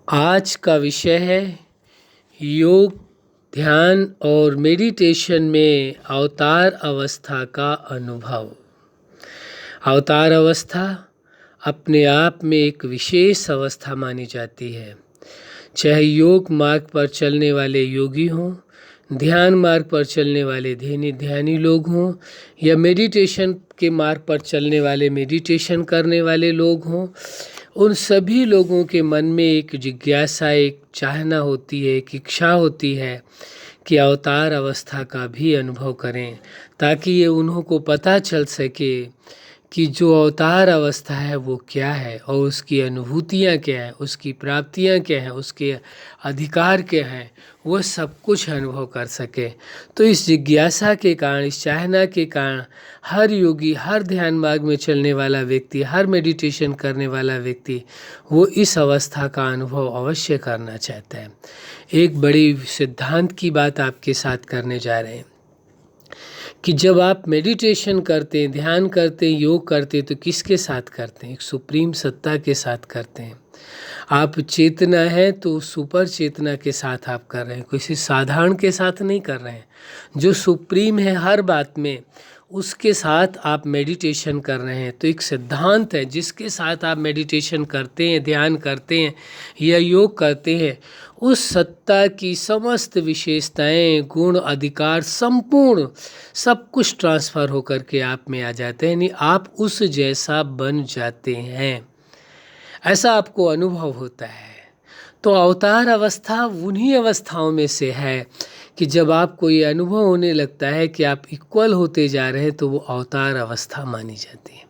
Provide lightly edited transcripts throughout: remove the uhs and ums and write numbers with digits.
आज का विषय है योग, ध्यान और मेडिटेशन में अवतार अवस्था का अनुभव। अवतार अवस्था अपने आप में एक विशेष अवस्था मानी जाती है। चाहे योग मार्ग पर चलने वाले योगी हों, ध्यान मार्ग पर चलने वाले ध्यानी लोग हों, या मेडिटेशन के मार्ग पर चलने वाले मेडिटेशन करने वाले लोग हों, उन सभी लोगों के मन में एक जिज्ञासा, एक चाहना होती है, एक इच्छा होती है कि अवतार अवस्था का भी अनुभव करें, ताकि ये उन्हों को पता चल सके कि जो अवतार अवस्था है वो क्या है और उसकी अनुभूतियाँ क्या हैं, उसकी प्राप्तियाँ क्या हैं, उसके अधिकार क्या हैं, वो सब कुछ अनुभव कर सके। तो इस जिज्ञासा के कारण, इस चाहना के कारण हर योगी, हर ध्यान मार्ग में चलने वाला व्यक्ति, हर मेडिटेशन करने वाला व्यक्ति वो इस अवस्था का अनुभव अवश्य करना चाहता है। एक बड़ी सिद्धांत की बात आपके साथ करने जा रहे हैं कि जब आप मेडिटेशन करते हैं, ध्यान करते हैं, योग करते हैं, तो किसके साथ करते हैं? एक सुप्रीम सत्ता के साथ करते हैं। आप चेतना है तो सुपर चेतना के साथ आप कर रहे हैं, किसी साधारण के साथ नहीं कर रहे हैं। जो सुप्रीम है हर बात में, उसके साथ आप मेडिटेशन कर रहे हैं। तो एक सिद्धांत है, जिसके साथ आप मेडिटेशन करते हैं, ध्यान करते हैं या योग करते हैं, उस सत्ता की समस्त विशेषताएं, गुण, अधिकार, संपूर्ण सब कुछ ट्रांसफ़र होकर के आप में आ जाते हैं, यानी आप उस जैसा बन जाते हैं। ऐसा आपको अनुभव होता है। तो अवतार अवस्था उन्हीं अवस्थाओं में से है कि जब आपको ये अनुभव होने लगता है कि आप इक्वल होते जा रहे हैं, तो वो अवतार अवस्था मानी जाती है।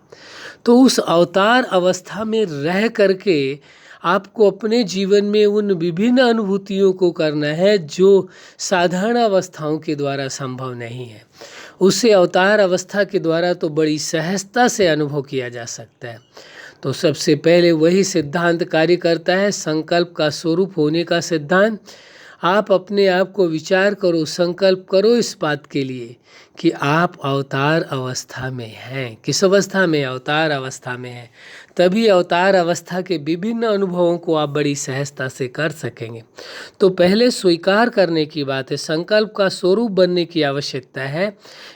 तो उस अवतार अवस्था में रह करके आपको अपने जीवन में उन विभिन्न अनुभूतियों को करना है जो साधारण अवस्थाओं के द्वारा संभव नहीं है। उसे अवतार अवस्था के द्वारा तो बड़ी सहजता से अनुभव किया जा सकता है। तो सबसे पहले वही सिद्धांत कार्य करता है, संकल्प का स्वरूप होने का सिद्धांत। आप अपने आप को विचार करो, संकल्प करो इस बात के लिए कि आप अवतार अवस्था में हैं। किस अवस्था में? अवतार अवस्था में हैं। तभी अवतार अवस्था के विभिन्न अनुभवों को आप बड़ी सहजता से कर सकेंगे। तो पहले स्वीकार करने की बात है, संकल्प का स्वरूप बनने की आवश्यकता है,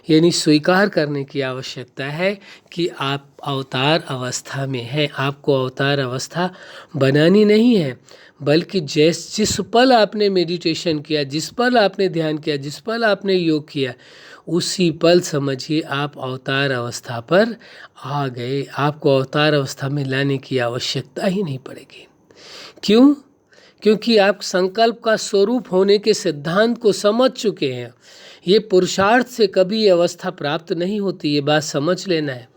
यानी स्वीकार करने की आवश्यकता है कि आप अवतार अवस्था में हैं। आपको अवतार अवस्था बनानी नहीं है, बल्कि जिस पल आपने मेडिटेशन किया, जिस पल आपने ध्यान किया, जिस पल आपने योग किया, उसी पल समझिए आप अवतार अवस्था पर आ गए। आपको अवतार अवस्था में लाने की आवश्यकता ही नहीं पड़ेगी। क्यों? क्योंकि आप संकल्प का स्वरूप होने के सिद्धांत को समझ चुके हैं। ये पुरुषार्थ से कभी ये अवस्था प्राप्त नहीं होती, ये बात समझ लेना है।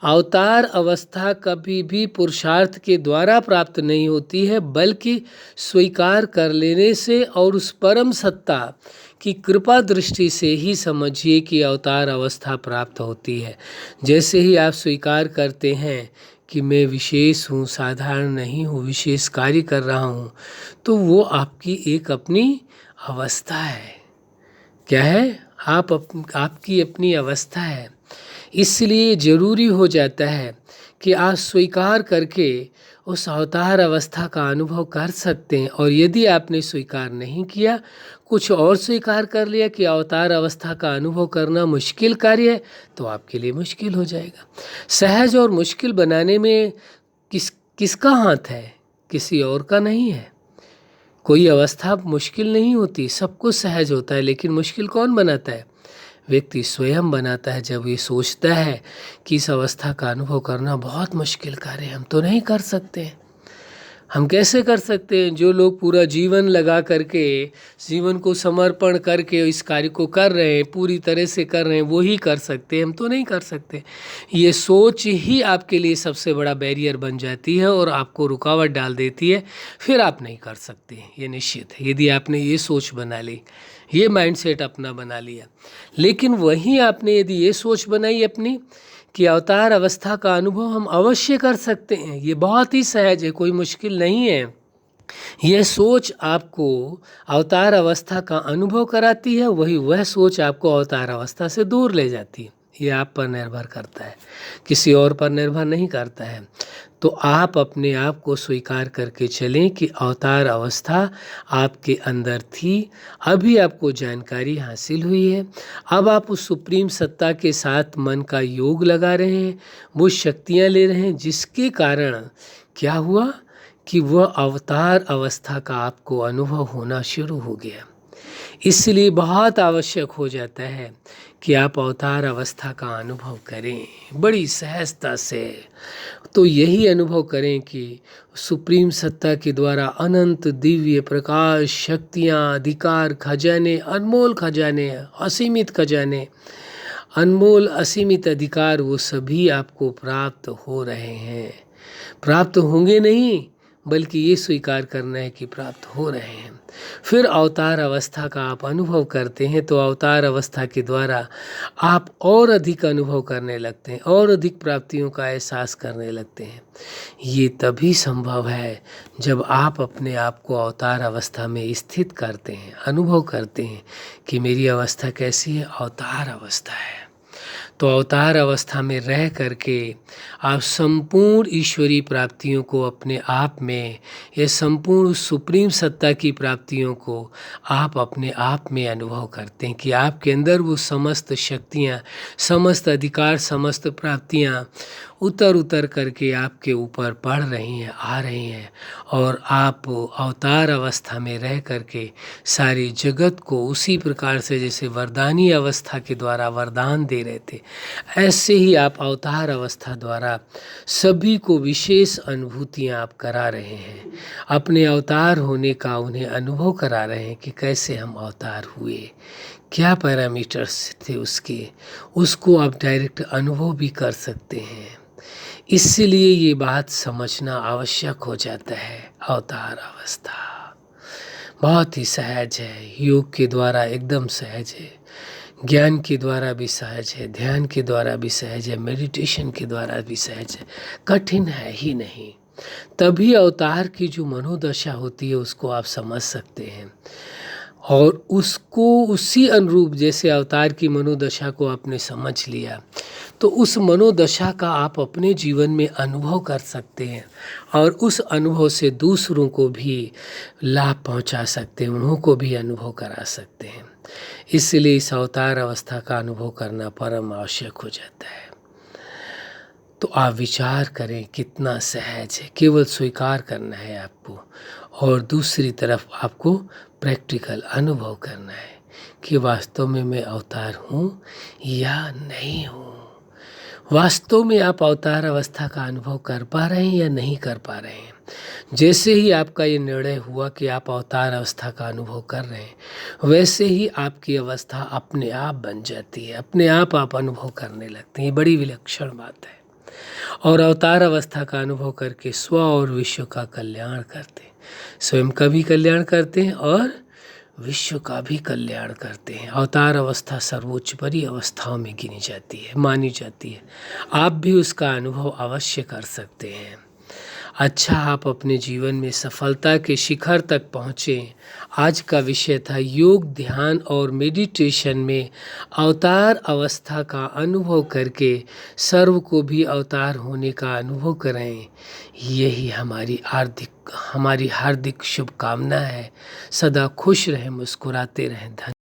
अवतार अवस्था कभी भी पुरुषार्थ के द्वारा प्राप्त नहीं होती है, बल्कि स्वीकार कर लेने से और उस परम सत्ता की कृपा दृष्टि से ही समझिए कि अवतार अवस्था प्राप्त होती है। जैसे ही आप स्वीकार करते हैं कि मैं विशेष हूँ, साधारण नहीं हूँ, विशेष कार्य कर रहा हूँ, तो वो आपकी एक अपनी अवस्था है। क्या है? आपकी अपनी अवस्था है। इसलिए ज़रूरी हो जाता है कि आप स्वीकार करके उस अवतार अवस्था का अनुभव कर सकते हैं। और यदि आपने स्वीकार नहीं किया, कुछ और स्वीकार कर लिया कि अवतार अवस्था का अनुभव करना मुश्किल कार्य है, तो आपके लिए मुश्किल हो जाएगा। सहज और मुश्किल बनाने में किसका हाथ है? किसी और का नहीं है। कोई अवस्था मुश्किल नहीं होती, सब कुछ सहज होता है, लेकिन मुश्किल कौन बनाता है? व्यक्ति स्वयं बनाता है। जब ये सोचता है कि इस अवस्था का अनुभव करना बहुत मुश्किल कार्य है, हम तो नहीं कर सकते। हम कैसे कर सकते हैं? जो लोग पूरा जीवन लगा करके, जीवन को समर्पण करके इस कार्य को कर रहे हैं, पूरी तरह से कर रहे हैं, वो ही कर सकते हैं, हम तो नहीं कर सकते। ये सोच ही आपके लिए सबसे बड़ा बैरियर बन जाती है और आपको रुकावट डाल देती है। फिर आप नहीं कर सकते, ये निश्चित है। यदि आपने ये सोच बना ली, ये माइंडसेट अपना बना लिया, लेकिन वहीं आपने यदि ये सोच बनाई अपनी कि अवतार अवस्था का अनुभव हम अवश्य कर सकते हैं, ये बहुत ही सहज है, कोई मुश्किल नहीं है, यह सोच आपको अवतार अवस्था का अनुभव कराती है, वह सोच आपको अवतार अवस्था से दूर ले जाती है। ये आप पर निर्भर करता है, किसी और पर निर्भर नहीं करता है। तो आप अपने आप को स्वीकार करके चलें कि अवतार अवस्था आपके अंदर थी, अभी आपको जानकारी हासिल हुई है। अब आप उस सुप्रीम सत्ता के साथ मन का योग लगा रहे हैं, वो शक्तियाँ ले रहे हैं, जिसके कारण क्या हुआ कि वह अवतार अवस्था का आपको अनुभव होना शुरू हो गया। इसलिए बहुत आवश्यक हो जाता है कि आप अवतार अवस्था का अनुभव करें बड़ी सहजता से। तो यही अनुभव करें कि सुप्रीम सत्ता के द्वारा अनंत दिव्य प्रकाश, शक्तियाँ, अधिकार, खजाने, अनमोल खजाने, असीमित खजाने, अनमोल असीमित अधिकार, वो सभी आपको प्राप्त हो रहे हैं। प्राप्त होंगे नहीं, बल्कि ये स्वीकार करना है कि प्राप्त हो रहे हैं। फिर अवतार अवस्था का आप अनुभव करते हैं, तो अवतार अवस्था के द्वारा आप और अधिक अनुभव करने लगते हैं, और अधिक प्राप्तियों का एहसास करने लगते हैं। ये तभी संभव है जब आप अपने आप को अवतार अवस्था में स्थित करते हैं, अनुभव करते हैं कि मेरी अवस्था कैसी है, अवतार अवस्था है। तो अवतार अवस्था में रह करके आप संपूर्ण ईश्वरीय प्राप्तियों को अपने आप में, ये संपूर्ण सुप्रीम सत्ता की प्राप्तियों को आप अपने आप में अनुभव करते हैं कि आपके अंदर वो समस्त शक्तियाँ, समस्त अधिकार, समस्त प्राप्तियाँ उतर उतर करके आपके ऊपर पड़ रही हैं, आ रही हैं, और आप अवतार अवस्था में रह करके सारी जगत को उसी प्रकार से जैसे वरदानी अवस्था के द्वारा वरदान दे रहे थे, ऐसे ही आप अवतार अवस्था द्वारा सभी को विशेष अनुभूतियाँ आप करा रहे हैं। अपने अवतार होने का उन्हें अनुभव करा रहे हैं कि कैसे हम अवतार हुए, क्या पैरामीटर्स थे उसके, उसको आप डायरेक्ट अनुभव भी कर सकते हैं। इसलिए ये बात समझना आवश्यक हो जाता है। अवतार अवस्था बहुत ही सहज है, योग के द्वारा एकदम सहज है, ज्ञान के द्वारा भी सहज है, ध्यान के द्वारा भी सहज है, मेडिटेशन के द्वारा भी सहज है, कठिन है ही नहीं। तभी अवतार की जो मनोदशा होती है उसको आप समझ सकते हैं, और उसको उसी अनुरूप, जैसे अवतार की मनोदशा को आपने समझ लिया, तो उस मनोदशा का आप अपने जीवन में अनुभव कर सकते हैं, और उस अनुभव से दूसरों को भी लाभ पहुंचा सकते हैं, उन्हों को भी अनुभव करा सकते हैं। इसलिए इस अवतार अवस्था का अनुभव करना परम आवश्यक हो जाता है। तो आप विचार करें कितना सहज है, केवल स्वीकार करना है आपको, और दूसरी तरफ आपको प्रैक्टिकल अनुभव करना है कि वास्तव में मैं अवतार हूँ या नहीं हूँ। वास्तव में आप अवतार अवस्था का अनुभव कर पा रहे हैं या नहीं कर पा रहे हैं। जैसे ही आपका ये निर्णय हुआ कि आप अवतार अवस्था का अनुभव कर रहे हैं, वैसे ही आपकी अवस्था अपने आप बन जाती है, अपने आप अनुभव करने लगते हैं। ये बड़ी विलक्षण बात है। और अवतार अवस्था का अनुभव करके स्व और विश्व का कल्याण करते हैं, स्वयं का भी कल्याण करते हैं और विश्व का भी कल्याण करते हैं। अवतार अवस्था सर्वोच्च बड़ी अवस्थाओं में गिनी जाती है, मानी जाती है। आप भी उसका अनुभव अवश्य कर सकते हैं। अच्छा, आप अपने जीवन में सफलता के शिखर तक पहुँचें। आज का विषय था योग, ध्यान और मेडिटेशन में अवतार अवस्था का अनुभव करके सर्व को भी अवतार होने का अनुभव कराएं। यही हमारी हार्दिक शुभकामना है। सदा खुश रहें, मुस्कुराते रहें। धन्यवाद।